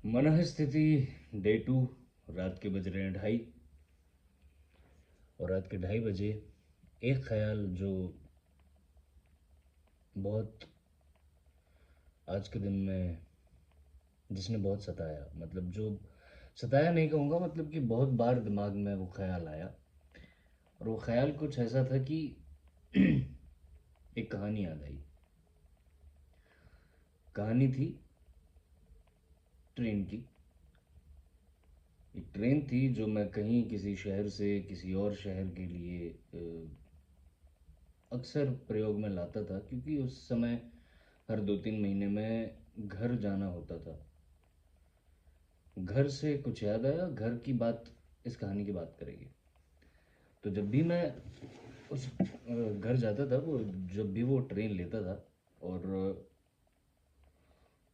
मनः स्थिति डे 2। रात के बज रहे हैं 2:30 और रात के 2:30 बजे एक ख्याल जो बहुत आज के दिन में जिसने बहुत सताया, मतलब जो सताया नहीं कहूँगा, मतलब कि बहुत बार दिमाग में वो ख्याल आया। और वो ख्याल कुछ ऐसा था कि एक कहानी याद आई। कहानी थी ट्रेन की। एक ट्रेन थी जो मैं कहीं किसी शहर से किसी और शहर के लिए अक्सर प्रयोग में लाता था, क्योंकि उस समय हर 2-3 महीने में घर जाना होता था। घर से कुछ याद आया, घर की बात, इस कहानी की बात करेंगे। तो जब भी मैं उस घर जाता था, वो जब भी वो ट्रेन लेता था, और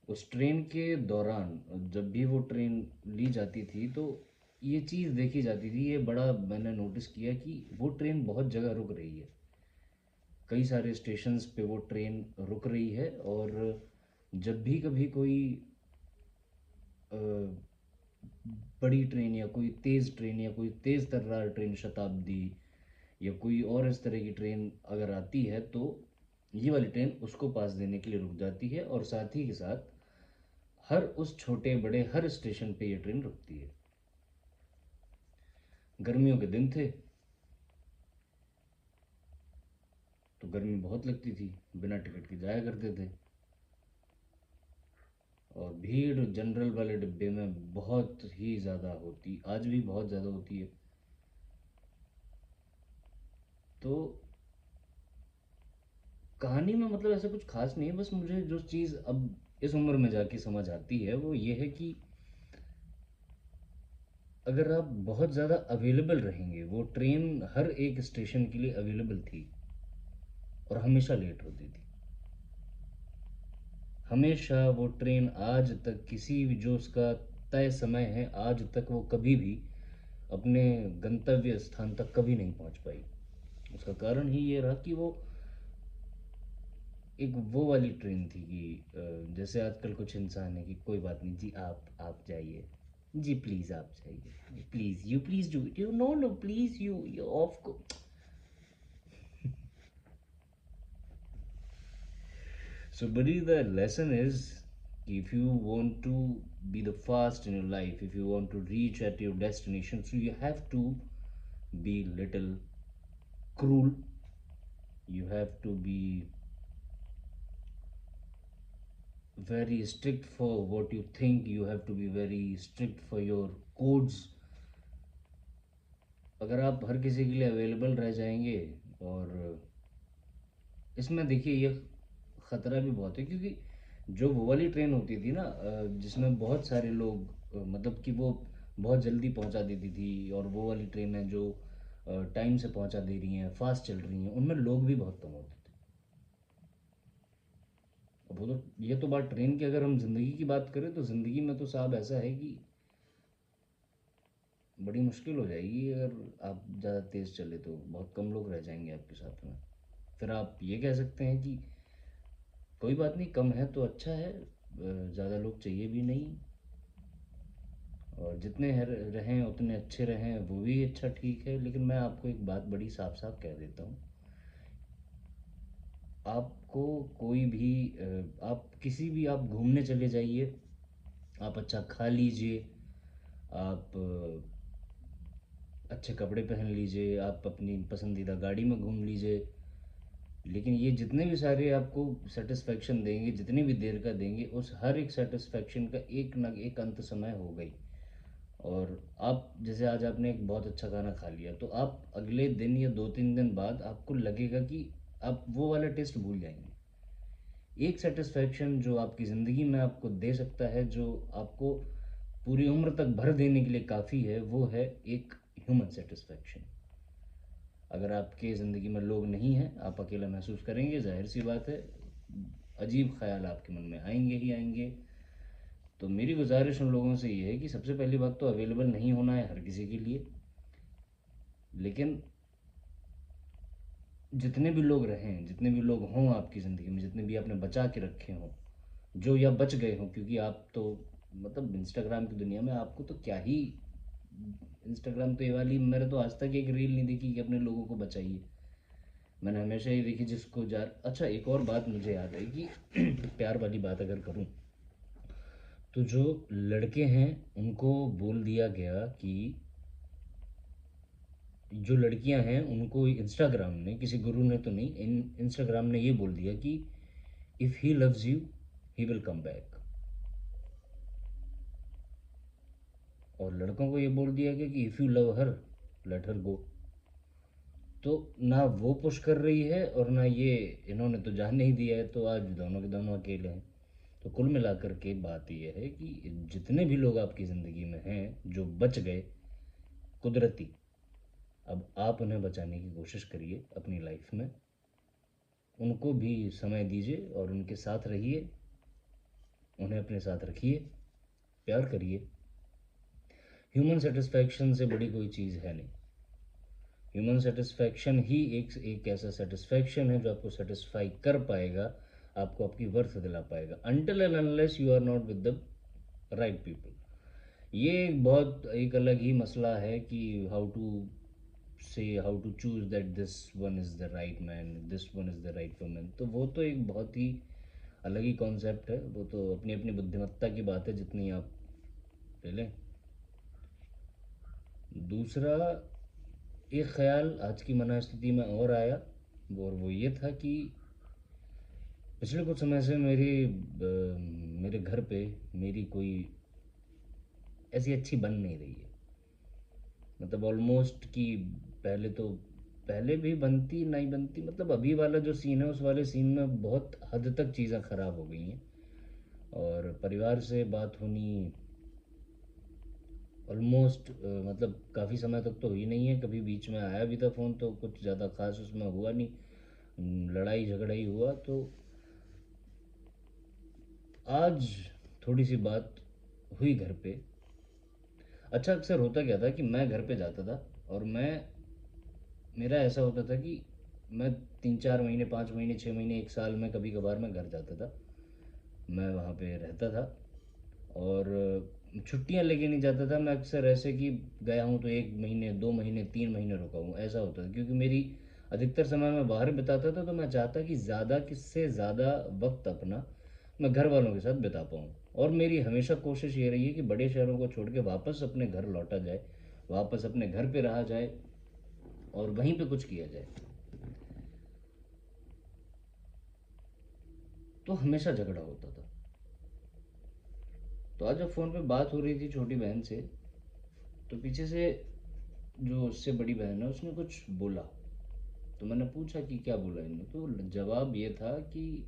उस ट्रेन के दौरान जब भी वो ट्रेन ली जाती थी, तो ये चीज़ देखी जाती थी, ये बड़ा मैंने नोटिस किया कि वो ट्रेन बहुत जगह रुक रही है। कई सारे स्टेशंस पे वो ट्रेन रुक रही है। और जब भी कभी कोई अ, बड़ी ट्रेन या कोई तेज़ ट्रेन या कोई तेज़ तर्रार ट्रेन, शताब्दी या कोई और इस तरह की ट्रेन अगर आती है, तो ये वाली ट्रेन उसको पास देने के लिए रुक जाती है। और साथ ही के साथ हर उस छोटे बड़े हर स्टेशन पे ये ट्रेन रुकती है। गर्मियों के दिन थे तो गर्मी बहुत लगती थी, बिना टिकट के जाया करते थे। और भीड़ जनरल वाले डिब्बे में बहुत ही ज़्यादा होती, आज भी बहुत ज़्यादा होती है। तो कहानी में मतलब ऐसा कुछ खास नहीं है, बस मुझे जो चीज़ अब इस उम्र में जाके समझ आती है वो ये है कि अगर आप बहुत ज़्यादा अवेलेबल रहेंगे, वो ट्रेन हर एक स्टेशन के लिए अवेलेबल थी और हमेशा लेट होती थी। हमेशा वो ट्रेन आज तक किसी भी, जो उसका तय समय है, आज तक वो कभी भी अपने गंतव्य स्थान तक कभी नहीं पहुंच पाई। उसका कारण ही ये रहा कि वो एक वो वाली ट्रेन थी कि जैसे आजकल कुछ इंसान है कि कोई बात नहीं जी, आप जाइए जी, प्लीज़ आप जाइए, please you please do it, you know no please you off को। So, buddy, the lesson is, if you want to be the fast in your life, if you want to reach at your destination, so you have to be little cruel. You have to be very strict for what you think. You have to be very strict for your codes. अगर आप हर किसी के लिए available रह जाएंगे, और इसमें देखिए ये ख़तरा भी बहुत है, क्योंकि जो वो वाली ट्रेन होती थी ना, जिसमें बहुत सारे लोग, मतलब कि वो बहुत जल्दी पहुंचा देती थी, और वो वाली ट्रेन है जो टाइम से पहुंचा दे रही हैं, फास्ट चल रही हैं, उनमें लोग भी बहुत कम होते थे। अब वो तो, ये तो बात ट्रेन की, अगर हम ज़िंदगी की बात करें तो ज़िंदगी में तो साहब ऐसा है कि बड़ी मुश्किल हो जाएगी। अगर आप ज़्यादा तेज़ चले तो बहुत कम लोग रह जाएंगे आपके साथ में। फिर आप ये कह सकते हैं कि कोई बात नहीं, कम है तो अच्छा है, ज़्यादा लोग चाहिए भी नहीं, और जितने रहें उतने अच्छे रहें, वो भी अच्छा, ठीक है। लेकिन मैं आपको एक बात बड़ी साफ साफ कह देता हूँ, आपको कोई भी आप किसी भी, आप घूमने चले जाइए, आप अच्छा खा लीजिए, आप अच्छे कपड़े पहन लीजिए, आप अपनी पसंदीदा गाड़ी में घूम लीजिए, लेकिन ये जितने भी सारे आपको सेटिस्फेक्शन देंगे, जितनी भी देर का देंगे, उस हर एक सेटिस्फेक्शन का एक न एक अंत समय हो गई। और आप जैसे आज आपने एक बहुत अच्छा खाना खा लिया, तो आप अगले दिन या 2-3 दिन बाद आपको लगेगा कि आप वो वाला टेस्ट भूल जाएंगे। एक सेटिस्फैक्शन जो आपकी ज़िंदगी में आपको दे सकता है, जो आपको पूरी उम्र तक भर देने के लिए काफ़ी है, वो है एक ह्यूमन सेटिस्फैक्शन। अगर आपके ज़िंदगी में लोग नहीं हैं, आप अकेला महसूस करेंगे, जाहिर सी बात है, अजीब ख्याल आपके मन में आएंगे ही आएंगे। तो मेरी गुजारिश उन लोगों से ये है कि सबसे पहली बात तो अवेलेबल नहीं होना है हर किसी के लिए, लेकिन जितने भी लोग रहें, जितने भी लोग हों आपकी ज़िंदगी में, जितने भी आपने बचा के रखे हों, जो या बच गए हों, क्योंकि आप तो मतलब इंस्टाग्राम की दुनिया में आपको तो क्या ही, इंस्टाग्राम तो ये वाली, मैंने तो आज तक एक रील नहीं देखी कि अपने लोगों को बचाइए। मैंने हमेशा ही देखी जिसको जा। अच्छा, एक और बात मुझे याद है कि प्यार वाली बात अगर करूं, तो जो लड़के हैं उनको बोल दिया गया कि, जो लड़कियां हैं उनको इंस्टाग्राम ने, किसी गुरु ने तो नहीं, इंस्टाग्राम ने ये बोल दिया कि if he loves you he will come back. और लड़कों को ये बोल दिया गया कि if you love her let her go. तो ना वो पुश कर रही है और ना ये, इन्होंने तो जान नहीं दिया है, तो आज दोनों के दोनों अकेले हैं। तो कुल मिलाकर के बात ये है कि जितने भी लोग आपकी ज़िंदगी में हैं जो बच गए कुदरती, अब आप उन्हें बचाने की कोशिश करिए अपनी लाइफ में। उनको भी समय दीजिए और उनके साथ रहिए, उन्हें अपने साथ रखिए, प्यार करिए। ह्यूमन सेटिस्फैक्शन से बड़ी कोई चीज़ है नहीं। ह्यूमन सेटिस्फैक्शन ही एक ऐसा सेटिस्फैक्शन है जो आपको सेटिस्फाई कर पाएगा, आपको आपकी वर्थ दिला पाएगा, until and unless you are not with the right people. ये एक बहुत एक अलग ही मसला है कि how to say, how to choose that this one is the right man, this one is the right woman. तो वो तो एक बहुत ही अलग ही कॉन्सेप्ट है, वो तो अपनी अपनी बुद्धिमत्ता की बात है जितनी आप ले लें। दूसरा एक ख्याल आज की मनस्थिति में और आया, और वो ये था कि पिछले कुछ समय से मेरे घर पे मेरी कोई ऐसी अच्छी बन नहीं रही है। मतलब ऑलमोस्ट कि पहले तो, पहले भी बनती नहीं बनती, मतलब अभी वाला जो सीन है उस वाले सीन में बहुत हद तक चीज़ें ख़राब हो गई हैं। और परिवार से बात होनी ऑलमोस्ट, मतलब काफ़ी समय तक तो हुई नहीं है। कभी बीच में आया भी था फ़ोन तो कुछ ज़्यादा ख़ास उसमें हुआ नहीं, लड़ाई झगड़ा ही हुआ। तो आज थोड़ी सी बात हुई घर पे। अच्छा, अक्सर होता क्या था कि मैं घर पे जाता था और मेरा ऐसा होता था कि मैं 3-4 महीने, 5 महीने, 6 महीने, एक साल में कभी कभार मैं घर जाता था, मैं वहाँ पे रहता था। और छुट्टियाँ लेके नहीं जाता था मैं, अक्सर ऐसे कि गया हूँ तो 1 महीने, 2 महीने, 3 महीने रुका हूँ, ऐसा होता था। क्योंकि मेरी अधिकतर समय मैं बाहर बिताता था, तो मैं चाहता कि ज़्यादा किससे ज़्यादा वक्त अपना मैं घर वालों के साथ बिता पाऊँ। और मेरी हमेशा कोशिश ये रही है कि बड़े शहरों को छोड़ के वापस अपने घर लौटा जाए, वापस अपने घर पे रहा जाए और वहीं पे कुछ किया जाए। तो हमेशा झगड़ा होता था। तो आज जब फ़ोन पे बात हो रही थी छोटी बहन से, तो पीछे से जो उससे बड़ी बहन है उसने कुछ बोला। तो मैंने पूछा कि क्या बोला इन्होंने, तो जवाब ये था कि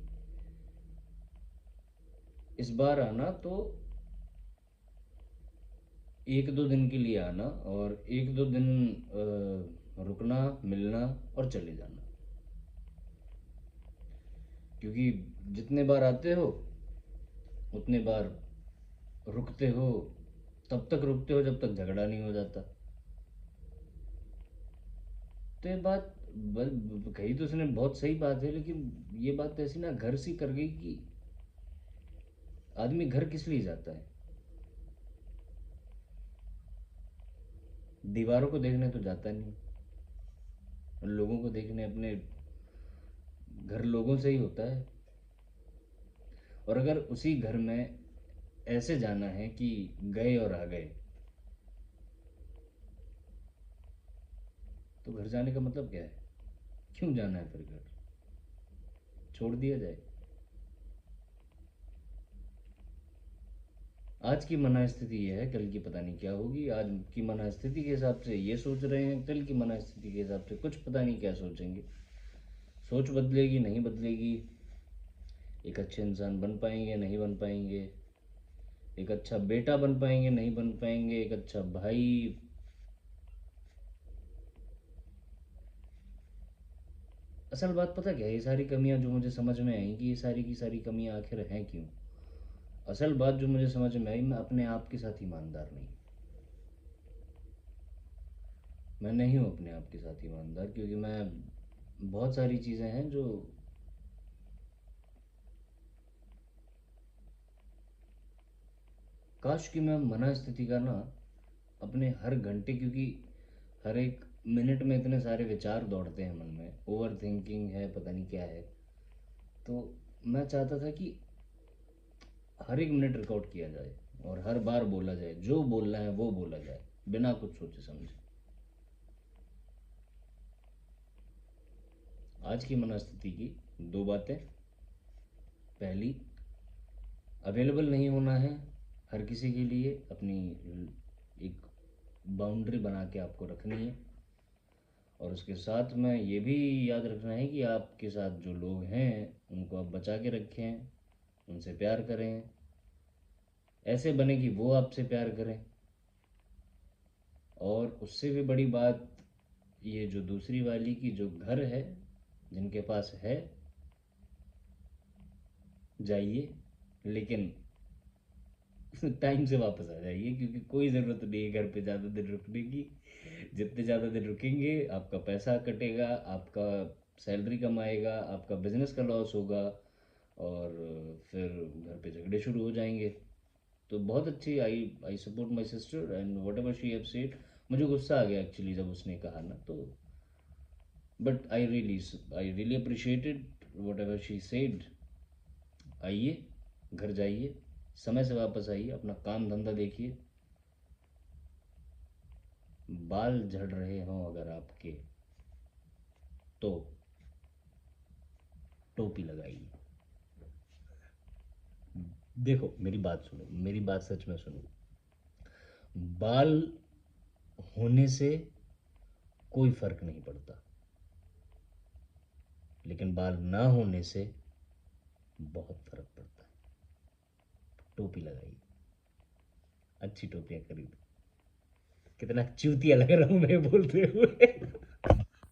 इस बार आना तो 1-2 दिन के लिए आना, और 1-2 दिन रुकना, मिलना और चले जाना। क्योंकि जितने बार आते हो उतने बार रुकते हो, तब तक रुकते हो जब तक झगड़ा नहीं हो जाता। तो ये बात कही तो उसने बहुत सही बात है, लेकिन ये बात ऐसी ना घर सी कर गई कि आदमी घर किस लिए जाता है? दीवारों को देखने तो जाता नहीं, लोगों को देखने अपने घर लोगों से ही होता है। और अगर उसी घर में ऐसे जाना है कि गए और आ गए, तो घर जाने का मतलब क्या है? क्यों जाना है फिर घर? छोड़ दिया जाए। आज की मनस्थिति ये है, कल की पता नहीं क्या होगी। आज की मनस्थिति के हिसाब से ये सोच रहे हैं, कल की मनस्थिति के हिसाब से कुछ पता नहीं क्या सोचेंगे। सोच बदलेगी नहीं बदलेगी, एक अच्छे इंसान बन पाएंगे नहीं बन पाएंगे, एक अच्छा बेटा बन पाएंगे नहीं बन पाएंगे, एक अच्छा भाई। असल बात पता क्या है, ये सारी कमियां जो मुझे समझ में आई कि ये सारी की सारी कमियां आखिर हैं क्यों। असल बात जो मुझे समझ में आई, मैं अपने आप के साथ ईमानदार नहीं। मैं नहीं हूँ अपने आप के साथ ईमानदार, क्योंकि मैं, बहुत सारी चीज़ें हैं जो काश कि मैं मनस्थिति का ना अपने हर घंटे, क्योंकि हर एक मिनट में इतने सारे विचार दौड़ते हैं मन में, ओवर थिंकिंग है, पता नहीं क्या है। तो मैं चाहता था कि हर एक मिनट रिकॉर्ड किया जाए और हर बार बोला जाए, जो बोलना है वो बोला जाए बिना कुछ सोचे समझे। आज की मनस्थिति की दो बातें। पहली, अवेलेबल नहीं होना है हर किसी के लिए, अपनी एक बाउंड्री बना के आपको रखनी है। और उसके साथ में ये भी याद रखना है कि आपके साथ जो लोग हैं उनको आप बचा के रखें, उनसे प्यार करें, ऐसे बने कि वो आपसे प्यार करें। और उससे भी बड़ी बात ये जो दूसरी वाली की, जो घर है जिनके पास है, जाइए लेकिन टाइम से वापस आ जाइए, क्योंकि कोई ज़रूरत नहीं है घर पे ज़्यादा दिन रुकने की। जितने ज़्यादा दिन रुकेंगे आपका पैसा कटेगा, आपका सैलरी कम आएगा, आपका बिजनेस का लॉस होगा, और फिर घर पे झगड़े शुरू हो जाएंगे। तो बहुत अच्छी, I support my sister and what ever she have said. मुझे गुस्सा आ गया एक्चुअली जब उसने कहा ना, तो but I really appreciated what ever she said. आइए, घर जाइए, समय से वापस आइए, अपना काम धंधा देखिए। बाल झड़ रहे हों अगर आपके, तो टोपी लगाइए। देखो मेरी बात सुनो, मेरी बात सच में सुनो। बाल होने से कोई फर्क नहीं पड़ता, लेकिन बाल ना होने से बहुत फर्क पड़ता है। टोपी लगाइए, अच्छी टोपियां खरीदो। कितना चूतिया लग रहा हूं मैं बोलते हुए।